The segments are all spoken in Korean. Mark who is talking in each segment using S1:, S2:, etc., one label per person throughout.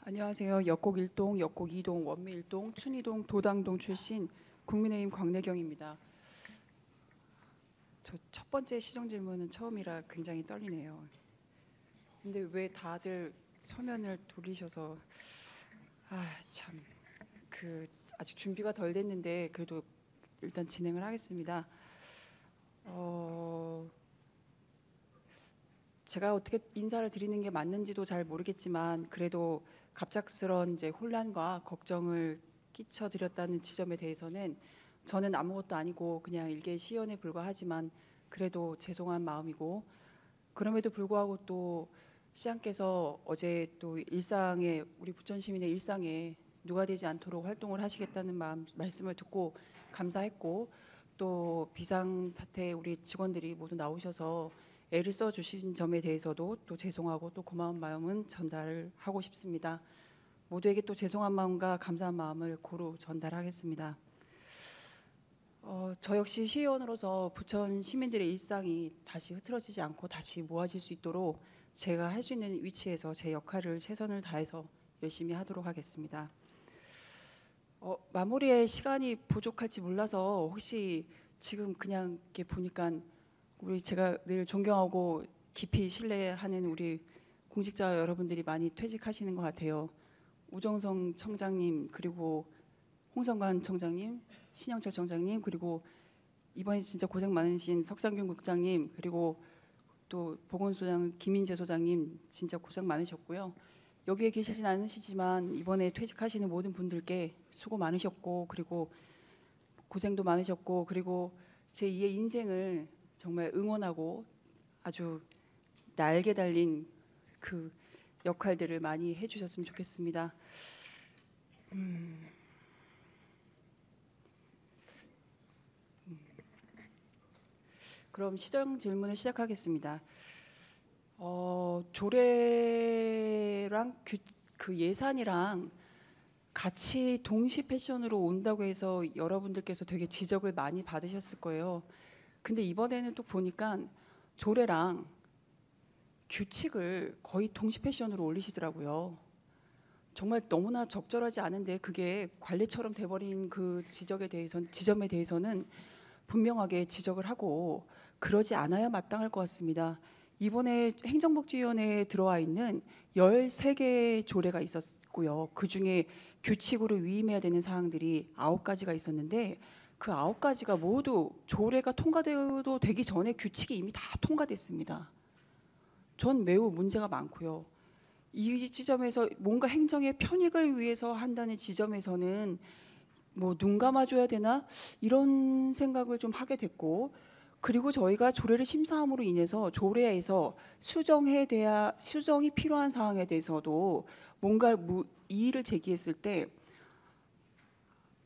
S1: 안녕하세요. 역곡 1동, 역곡 2동, 원미 1동, 춘희동, 도당동 출신 국민의힘 광내경입니다. 저 첫 번째 시정 질문은 처음이라 굉장히 떨리네요. 근데 왜 다들 서면을 돌리셔서 참 아직 준비가 덜 됐는데 그래도 일단 진행을 하겠습니다. 제가 어떻게 인사를 드리는 게 맞는지도 잘 모르겠지만 그래도 갑작스런 이제 혼란과 걱정을 끼쳐드렸다는 지점에 대해서는 저는 아무것도 아니고 그냥 일개 시연에 불과하지만 그래도 죄송한 마음이고, 그럼에도 불구하고 또 시장께서 어제 또 일상에, 우리 부천 시민의 일상에 누가 되지 않도록 활동을 하시겠다는 말씀을 듣고 감사했고, 또 비상사태 우리 직원들이 모두 나오셔서 애를 써주신 점에 대해서도 또 죄송하고 또 고마운 마음은 전달하고 싶습니다. 모두에게 또 죄송한 마음과 감사한 마음을 고루 전달하겠습니다. 저 역시 시의원으로서 부천 시민들의 일상이 다시 흐트러지지 않고 다시 모아질 수 있도록 제가 할 수 있는 위치에서 제 역할을 최선을 다해서 열심히 하도록 하겠습니다. 마무리에 시간이 부족할지 몰라서 혹시 지금 그냥 이렇게 보니까 우리 제가 늘 존경하고 깊이 신뢰하는 우리 공직자 여러분들이 많이 퇴직하시는 것 같아요. 우정성 청장님, 그리고 홍성관 청장님, 신영철 청장님, 그리고 이번에 진짜 고생 많으신 석상균 국장님, 그리고 또 보건소장 김인재 소장님 진짜 고생 많으셨고요. 여기에 계시진 않으시지만 이번에 퇴직하시는 모든 분들께 수고 많으셨고, 그리고 고생도 많으셨고, 그리고 제 2의 인생을 정말 응원하고 아주 날개 달린 그 역할들을 많이 해주셨으면 좋겠습니다. 그럼 시정 질문을 시작하겠습니다. 조례랑 그 예산이랑 같이 동시 패션으로 온다고 해서 여러분들께서 되게 지적을 많이 받으셨을 거예요. 근데 이번에는 또 보니까 조례랑 규칙을 거의 동시 패션으로 올리시더라고요. 정말 너무나 적절하지 않은데 그게 관례처럼 돼버린 그 지점에 대해서는 분명하게 지적을 하고 그러지 않아야 마땅할 것 같습니다. 이번에 행정복지위원회에 들어와 있는 13개의 조례가 있었고요. 그중에 규칙으로 위임해야 되는 사항들이 9가지가 있었는데 그 9가지가 모두 조례가 통과되어도 되기 전에 규칙이 이미 다 통과됐습니다. 전 매우 문제가 많고요. 이 지점에서 뭔가 행정의 편익을 위해서 한다는 지점에서는 뭐 눈 감아줘야 되나 이런 생각을 좀 하게 됐고, 그리고 저희가 조례를 심사함으로 인해서 조례에서 수정이 필요한 사항에 대해서도 뭔가 이의를 제기했을 때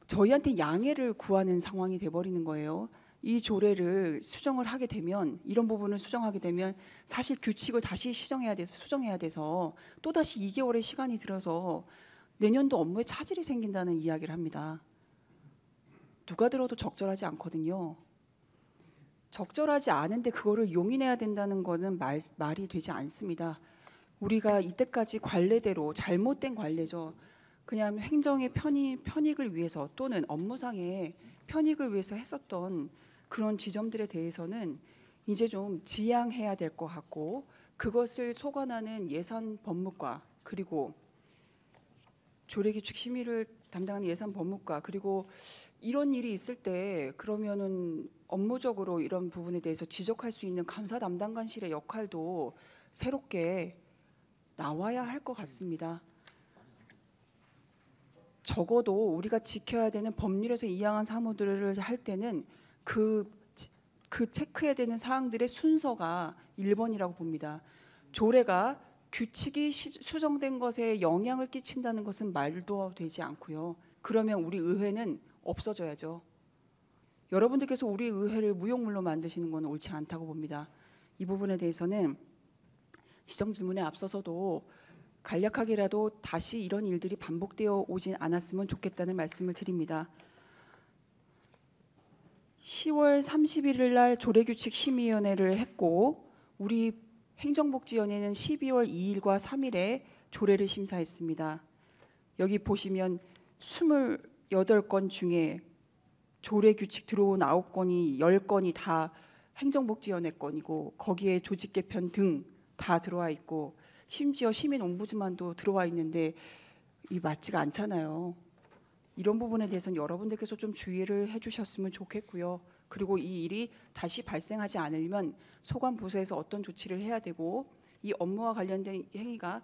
S1: 저희한테 양해를 구하는 상황이 돼버리는 거예요. 이 조례를 수정을 하게 되면, 이런 부분을 수정하게 되면 사실 규칙을 다시 수정해야 돼서 또다시 2개월의 시간이 들어서 내년도 업무에 차질이 생긴다는 이야기를 합니다. 누가 들어도 적절하지 않거든요. 적절하지 않은데 그거를 용인해야 된다는 거는 말이 되지 않습니다. 우리가 이때까지 관례대로, 잘못된 관례죠. 그냥 행정의 편익을 위해서 또는 업무상의 편익을 위해서 했었던 그런 지점들에 대해서는 이제 좀 지양해야 될 것 같고, 그것을 소관하는 예산법무과, 그리고 조례규칙 심의를 담당하는 예산법무과, 그리고 이런 일이 있을 때 그러면은 업무적으로 이런 부분에 대해서 지적할 수 있는 감사 담당관실의 역할도 새롭게 나와야 할 것 같습니다. 적어도 우리가 지켜야 되는 법률에서 이양한 사무들을 할 때는 그 체크해야 되는 사항들의 순서가 1번이라고 봅니다. 조례가 규칙이 수정된 것에 영향을 끼친다는 것은 말도 되지 않고요. 그러면 우리 의회는 없어져야죠. 여러분들께서 우리 의회를 무용물로 만드시는 건 옳지 않다고 봅니다. 이 부분에 대해서는 시정 질문에 앞서서도 간략하게라도 다시 이런 일들이 반복되어 오진 않았으면 좋겠다는 말씀을 드립니다. 10월 31일 날 조례규칙 심의위원회를 했고, 우리 행정복지위원회는 12월 2일과 3일에 조례를 심사했습니다. 여기 보시면 28건 중에 조례 규칙 들어온 9건이 10건이 다 행정복지위원회 건이고 거기에 조직 개편 등 다 들어와 있고 심지어 시민 옴부드만도 들어와 있는데 이 맞지가 않잖아요. 이런 부분에 대해서는 여러분들께서 좀 주의를 해주셨으면 좋겠고요. 그리고 이 일이 다시 발생하지 않으려면 소관 부서에서 어떤 조치를 해야 되고 이 업무와 관련된 행위가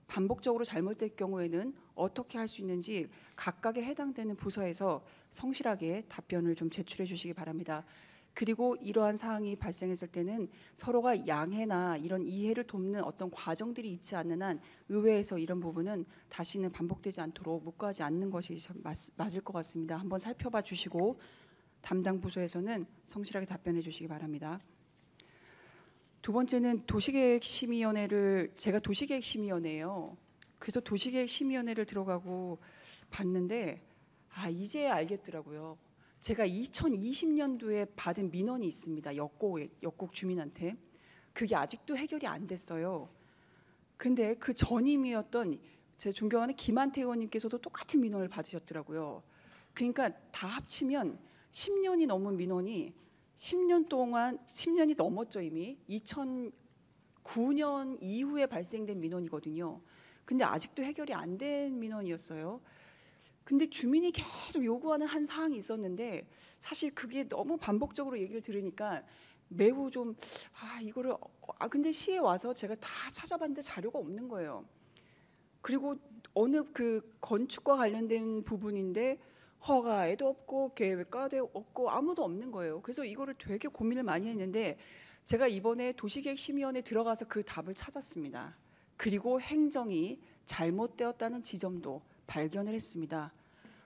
S1: 반복적으로 잘못될 경우에는 어떻게 할 수 있는지 각각에 해당되는 부서에서 성실하게 답변을 좀 제출해 주시기 바랍니다. 그리고 이러한 사항이 발생했을 때는 서로가 양해나 이런 이해를 돕는 어떤 과정들이 있지 않는 한 의회에서 이런 부분은 다시는 반복되지 않도록 묵과하지 않는 것이 맞을 것 같습니다. 한번 살펴봐 주시고 담당 부서에서는 성실하게 답변해 주시기 바랍니다. 두 번째는 도시계획심의위원회를 제가 도시계획심의위원회예요. 그래서 도시계획심의위원회를 들어가고 봤는데 이제 알겠더라고요. 제가 2020년도에 받은 민원이 있습니다. 역곡 주민한테. 그게 아직도 해결이 안 됐어요. 근데 그 전임이었던 제 존경하는 김한태 의원님께서도 똑같은 민원을 받으셨더라고요. 그러니까 다 합치면 10년이 넘은 민원이 10년 동안 10년이 넘었죠 이미 2009년 이후에 발생된 민원이거든요. 근데 아직도 해결이 안 된 민원이었어요. 근데 주민이 계속 요구하는 한 사항이 있었는데 사실 그게 너무 반복적으로 얘기를 들으니까 매우 좀 이거를 근데 시에 와서 제가 다 찾아봤는데 자료가 없는 거예요. 그리고 어느 그 건축과 관련된 부분인데 허가에도 없고 계획과도 없고 아무도 없는 거예요. 그래서 이거를 되게 고민을 많이 했는데 제가 이번에 도시계획심의원에 들어가서 그 답을 찾았습니다. 그리고 행정이 잘못되었다는 지점도 발견을 했습니다.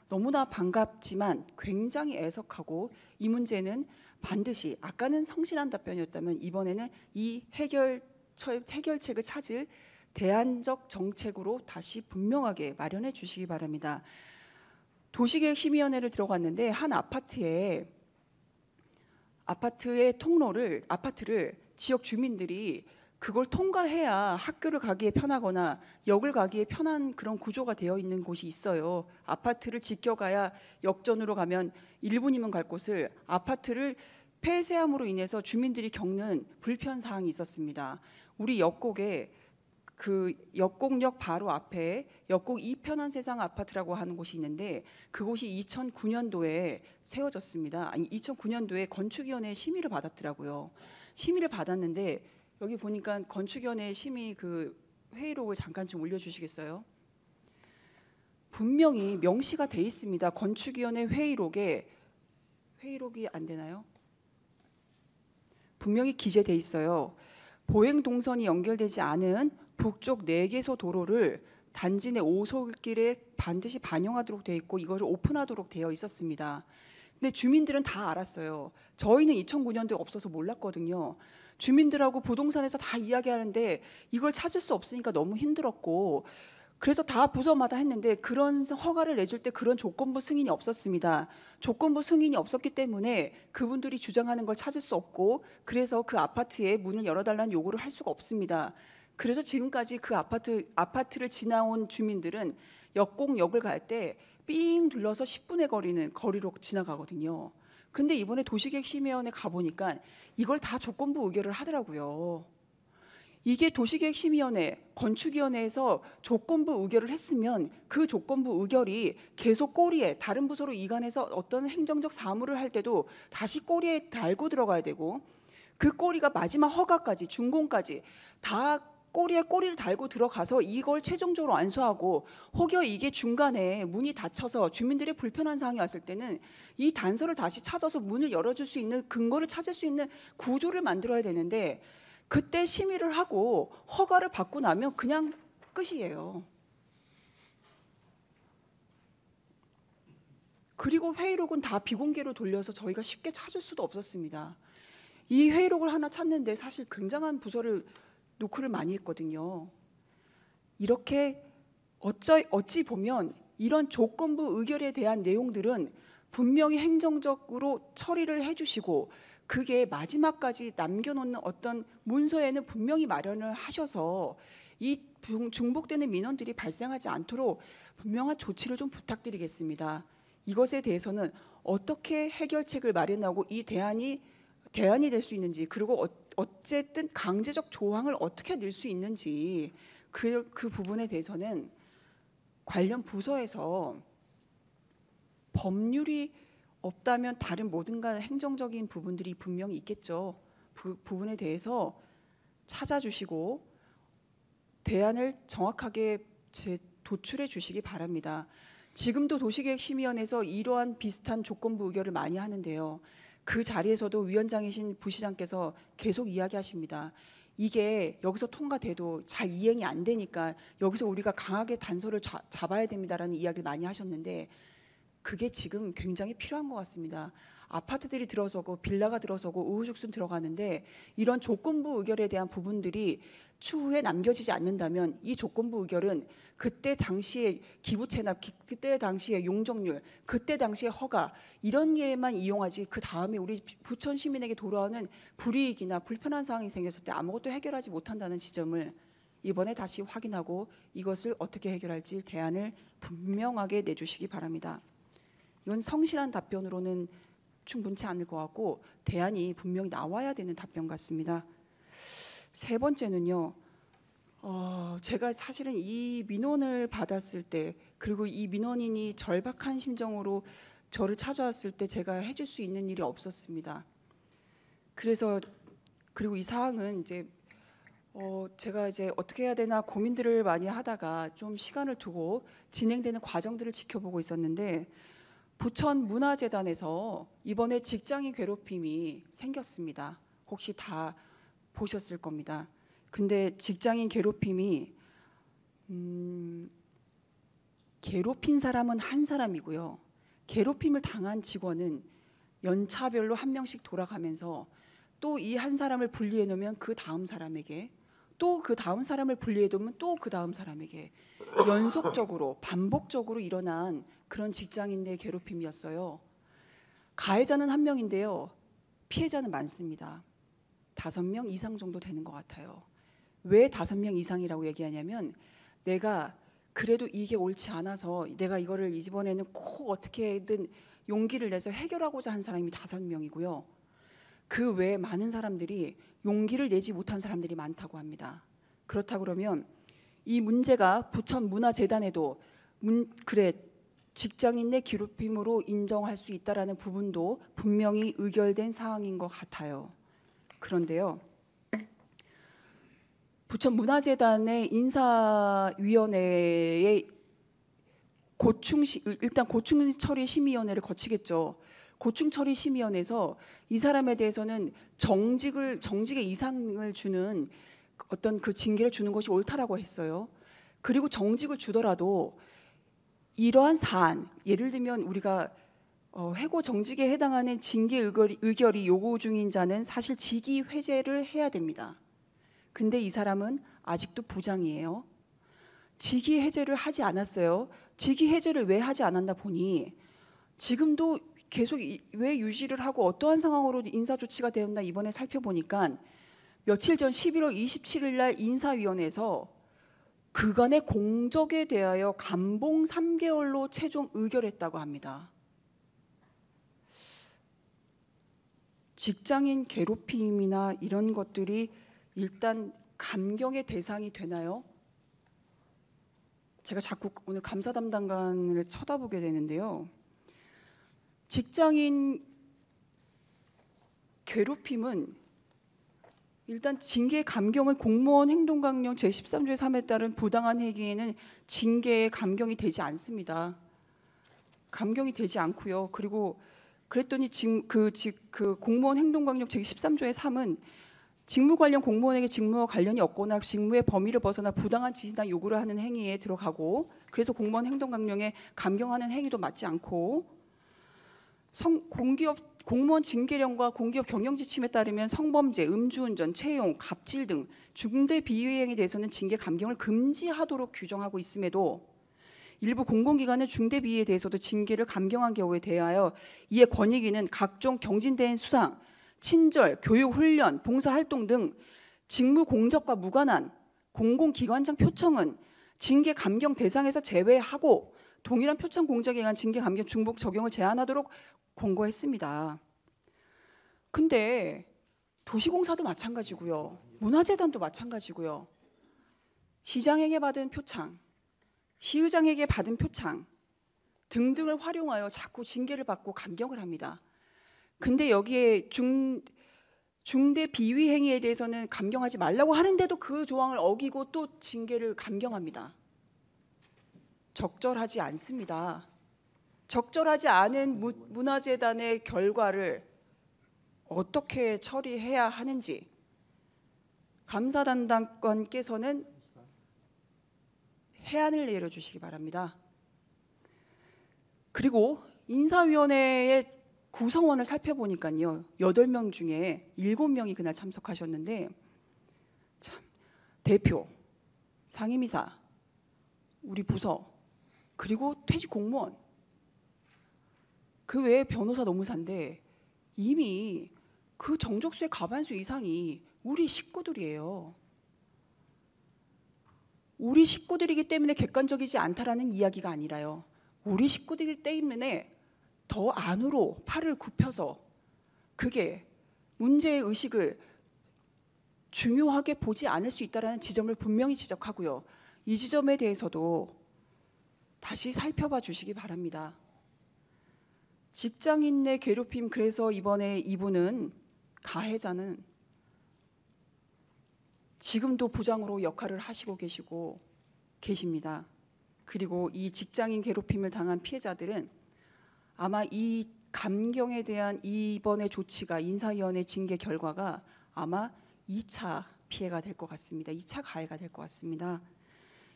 S1: 너무나 반갑지만 굉장히 애석하고 이 문제는 반드시 아까는 성실한 답변이었다면 이번에는 이 해결책을 찾을 대안적 정책으로 다시 분명하게 마련해 주시기 바랍니다. 도시계획심의위원회를 들어갔는데 한 아파트의 아파트를 지역 주민들이 그걸 통과해야 학교를 가기에 편하거나 역을 가기에 편한 그런 구조가 되어 있는 곳이 있어요. 아파트를 지켜가야 역전으로 가면 1분이면 갈 곳을 아파트를 폐쇄함으로 인해서 주민들이 겪는 불편 사항이 있었습니다. 우리 역곡에 그 역곡역 바로 앞에 역곡 이편한 세상 아파트라고 하는 곳이 있는데 그곳이 2009년도에 세워졌습니다. 2009년도에 건축위원회 심의를 받았더라고요. 심의를 받았는데 여기 보니까 건축위원회 심의 그 회의록을 잠깐 좀 올려주시겠어요? 분명히 명시가 돼 있습니다. 건축위원회 회의록이 안 되나요? 분명히 기재돼 있어요. 보행 동선이 연결되지 않은 북쪽 4개소 도로를 단지 내 오솔길에 반드시 반영하도록 되어 있고 이것을 오픈하도록 되어 있었습니다. 근데 주민들은 다 알았어요. 저희는 2009년도에 없어서 몰랐거든요. 주민들하고 부동산에서 다 이야기하는데 이걸 찾을 수 없으니까 너무 힘들었고 그래서 다 부서마다 했는데 그런 허가를 내줄 때 그런 조건부 승인이 없었습니다. 조건부 승인이 없었기 때문에 그분들이 주장하는 걸 찾을 수 없고 그래서 그 아파트에 문을 열어달라는 요구를 할 수가 없습니다. 그래서 지금까지 그 아파트를 지나온 주민들은 역곡역을 갈 때 삥 둘러서 10분의 거리로 지나가거든요. 근데 이번에 도시계획심의위원회 가보니까 이걸 다 조건부 의결을 하더라고요. 이게 도시계획심의위원회, 건축위원회에서 조건부 의결을 했으면 그 조건부 의결이 계속 꼬리에 다른 부서로 이관해서 어떤 행정적 사무를 할 때도 다시 꼬리에 달고 들어가야 되고 그 꼬리가 마지막 허가까지 준공까지 다 꼬리에 꼬리를 달고 들어가서 이걸 최종적으로 안수하고 혹여 이게 중간에 문이 닫혀서 주민들의 불편한 사항이 왔을 때는 이 단서를 다시 찾아서 문을 열어줄 수 있는 근거를 찾을 수 있는 구조를 만들어야 되는데 그때 심의를 하고 허가를 받고 나면 그냥 끝이에요. 그리고 회의록은 다 비공개로 돌려서 저희가 쉽게 찾을 수도 없었습니다. 이 회의록을 하나 찾는데 사실 굉장한 부서를 노크를 많이 했거든요. 이렇게 어찌 보면 이런 조건부 의결에 대한 내용들은 분명히 행정적으로 처리를 해주시고 그게 마지막까지 남겨놓는 어떤 문서에는 분명히 마련을 하셔서 이 중복되는 민원들이 발생하지 않도록 분명한 조치를 좀 부탁드리겠습니다. 이것에 대해서는 어떻게 해결책을 마련하고 이 대안이 될 수 있는지, 그리고 어쨌든 강제적 조항을 어떻게 넣을 수 있는지 그 부분에 대해서는 관련 부서에서 법률이 없다면 다른 모든 행정적인 부분들이 분명히 있겠죠. 그 부분에 대해서 찾아주시고 대안을 정확하게 도출해 주시기 바랍니다. 지금도 도시계획심의원에서 이러한 비슷한 조건부 의결을 많이 하는데요. 그 자리에서도 위원장이신 부시장께서 계속 이야기하십니다. 이게 여기서 통과돼도 잘 이행이 안 되니까 여기서 우리가 강하게 단서를 잡아야 됩니다라는 이야기를 많이 하셨는데 그게 지금 굉장히 필요한 것 같습니다. 아파트들이 들어서고 빌라가 들어서고 우후죽순 들어가는데 이런 조건부 의결에 대한 부분들이 추후에 남겨지지 않는다면 이 조건부 의결은 그때 당시에 기부채납, 그때 당시에 용적률, 그때 당시에 허가 이런 예만 이용하지 그 다음에 우리 부천 시민에게 돌아오는 불이익이나 불편한 상황이 생겼을 때 아무것도 해결하지 못한다는 지점을 이번에 다시 확인하고 이것을 어떻게 해결할지 대안을 분명하게 내주시기 바랍니다. 이건 성실한 답변으로는 충분치 않을 것 같고 대안이 분명히 나와야 되는 답변 같습니다. 세 번째는요. 제가 사실은 이 민원을 받았을 때 그리고 이 민원인이 절박한 심정으로 저를 찾아왔을 때 제가 해줄 수 있는 일이 없었습니다. 그리고 이 사항은 제가 어떻게 해야 되나 고민들을 많이 하다가 좀 시간을 두고 진행되는 과정들을 지켜보고 있었는데 부천 문화재단에서 이번에 직장인 괴롭힘이 생겼습니다. 혹시 다 보셨을 겁니다. 근데 직장인 괴롭힘이 괴롭힌 사람은 한 사람이고요. 괴롭힘을 당한 직원은 연차별로 한 명씩 돌아가면서 또 이 한 사람을 분리해 놓으면 그 다음 사람에게 또 그 다음 사람을 분리해 놓으면 또 그 다음 사람에게 연속적으로 반복적으로 일어난 그런 직장인 내 괴롭힘이었어요. 가해자는 한 명인데요. 피해자는 많습니다. 5명 이상 정도 되는 것 같아요. 왜 5명 이상이라고 얘기하냐면 내가 그래도 이게 옳지 않아서 내가 이거를 이번에는 꼭 어떻게든 용기를 내서 해결하고자 한 사람이 5명이고요. 그 외에 많은 사람들이 용기를 내지 못한 사람들이 많다고 합니다. 그렇다 그러면 이 문제가 부천 문화재단에도 직장인 내 괴롭힘으로 인정할 수 있다라는 부분도 분명히 의결된 사항인 것 같아요. 그런데요. 부천 문화재단의 인사위원회에 일단 고충처리 심의위원회를 거치겠죠. 고충처리 심의위원회에서 이 사람에 대해서는 정직의 이상을 주는 어떤 그 징계를 주는 것이 옳다라고 했어요. 그리고 정직을 주더라도 이러한 사안, 예를 들면 우리가 해고 정직에 해당하는 징계 의결이 요구 중인 자는 사실 직위 회제를 해야 됩니다. 근데 이 사람은 아직도 부장이에요. 직위 해제를 하지 않았어요. 직위 해제를 왜 하지 않았나 보니 지금도 계속 왜 유지를 하고 어떠한 상황으로 인사 조치가 되었나 이번에 살펴보니까 며칠 전 11월 27일 날 인사위원회에서 그간의 공적에 대하여 감봉 3개월로 최종 의결했다고 합니다. 직장인 괴롭힘이나 이런 것들이 일단 감경의 대상이 되나요? 제가 자꾸 오늘 감사 담당관을 쳐다보게 되는데요. 직장인 괴롭힘은 일단 징계 감경은 공무원 행동강령 제13조의 3에 따른 부당한 행위에는 징계의 감경이 되지 않습니다. 감경이 되지 않고요. 그리고 그랬더니 그 공무원 행동강령 제13조의 3은 직무 관련 공무원에게 직무와 관련이 없거나 직무의 범위를 벗어나 부당한 지시나 요구를 하는 행위에 들어가고 그래서 공무원 행동강령에 감경하는 행위도 맞지 않고 공무원 징계령과 공기업 경영지침에 따르면 성범죄, 음주운전, 채용, 갑질 등 중대 비위행에 대해서는 징계 감경을 금지하도록 규정하고 있음에도 일부 공공기관의 중대 비위에 대해서도 징계를 감경한 경우에 대하여 이에 권익위는 각종 경진대행 수상, 친절, 교육, 훈련, 봉사활동 등 직무 공적과 무관한 공공기관장 표청은 징계 감경 대상에서 제외하고 동일한 표창 공작에 의한 징계 감경 중복 적용을 제한하도록 권고했습니다. 근데 도시공사도 마찬가지고요. 문화재단도 마찬가지고요. 시장에게 받은 표창, 시의장에게 받은 표창 등등을 활용하여 자꾸 징계를 받고 감경을 합니다. 근데 여기에 중대 비위 행위에 대해서는 감경하지 말라고 하는데도 그 조항을 어기고 또 징계를 감경합니다. 적절하지 않습니다. 적절하지 않은 문화재단의 결과를 어떻게 처리해야 하는지 감사 담당관께서는 해안을 내려주시기 바랍니다. 그리고 인사위원회의 구성원을 살펴보니까요. 8명 중에 7명이 그날 참석하셨는데 참, 대표, 상임이사, 우리 부서, 그리고 퇴직 공무원, 그 외에 변호사 노무사인데 이미 그 정족수의 과반수 이상이 우리 식구들이에요. 우리 식구들이기 때문에 객관적이지 않다라는 이야기가 아니라요. 우리 식구들이기 때문에 더 안으로 팔을 굽혀서 그게 문제의 의식을 중요하게 보지 않을 수 있다는 지점을 분명히 지적하고요. 이 지점에 대해서도 다시 살펴봐 주시기 바랍니다. 직장인 내 괴롭힘, 그래서 이번에 이분은 가해자는 지금도 부장으로 역할을 하시고 계십니다. 그리고 이 직장인 괴롭힘을 당한 피해자들은 아마 이 감경에 대한 이번의 조치가 인사위원회 징계 결과가 아마 2차 피해가 될 것 같습니다. 2차 가해가 될 것 같습니다.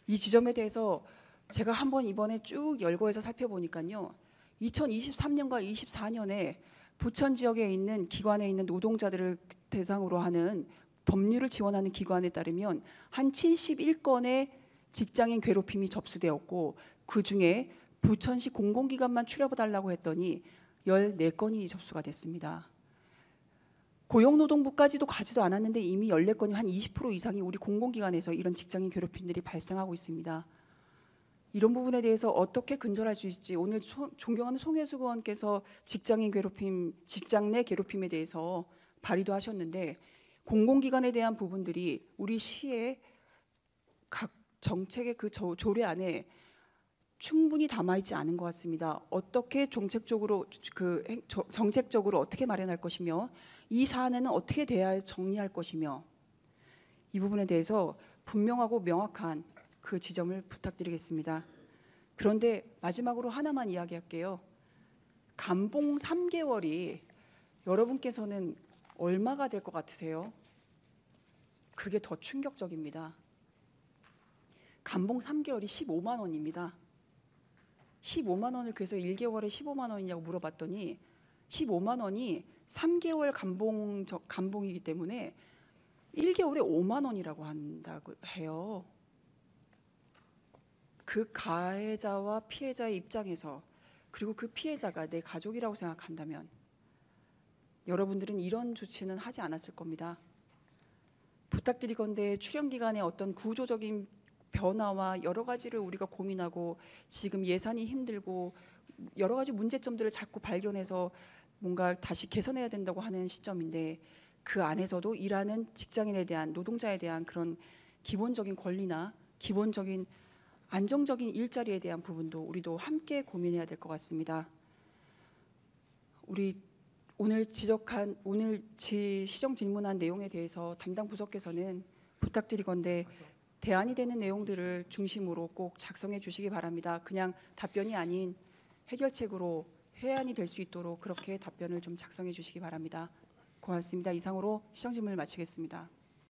S1: 이 지점에 대해서 제가 한번 이번에 쭉 열거해서 살펴보니까요. 2023년과 24년에 부천 지역에 있는 기관에 있는 노동자들을 대상으로 하는 법률을 지원하는 기관에 따르면 한 71건의 직장인 괴롭힘이 접수되었고 그중에 부천시 공공기관만 추려달라고 했더니 14건이 접수가 됐습니다. 고용노동부까지도 가지도 않았는데 이미 14건이 한 20% 이상이 우리 공공기관에서 이런 직장인 괴롭힘들이 발생하고 있습니다. 이런 부분에 대해서 어떻게 근절할 수 있을지 오늘 존경하는 송혜수 의원께서 직장인 괴롭힘, 직장 내 괴롭힘에 대해서 발의도 하셨는데 공공기관에 대한 부분들이 우리 시의 각 정책의 그 조례 안에 충분히 담아있지 않은 것 같습니다. 어떻게 정책적으로 어떻게 마련할 것이며 이 사안에는 어떻게 대하여 정리할 것이며 이 부분에 대해서 분명하고 명확한 그 지점을 부탁드리겠습니다. 그런데 마지막으로 하나만 이야기할게요. 감봉 3개월이 여러분께서는 얼마가 될 것 같으세요? 그게 더 충격적입니다. 감봉 3개월이 15만 원입니다. 15만 원을 그래서 1개월에 15만 원이냐고 물어봤더니 15만 원이 3개월 감봉이기 때문에 1개월에 5만 원이라고 한다고 해요. 그 가해자와 피해자의 입장에서 그리고 그 피해자가 내 가족이라고 생각한다면 여러분들은 이런 조치는 하지 않았을 겁니다. 부탁드리건대 출연기간의 어떤 구조적인 변화와 여러 가지를 우리가 고민하고 지금 예산이 힘들고 여러 가지 문제점들을 자꾸 발견해서 뭔가 다시 개선해야 된다고 하는 시점인데 그 안에서도 일하는 직장인에 대한 노동자에 대한 그런 기본적인 권리나 기본적인 안정적인 일자리에 대한 부분도 우리도 함께 고민해야 될 것 같습니다. 우리 오늘 시정 질문한 내용에 대해서 담당 부서께서는 부탁드리건대 대안이 되는 내용들을 중심으로 꼭 작성해 주시기 바랍니다. 그냥 답변이 아닌 해결책으로 해안이 될 수 있도록 그렇게 답변을 좀 작성해 주시기 바랍니다. 고맙습니다. 이상으로 시정 질문을 마치겠습니다.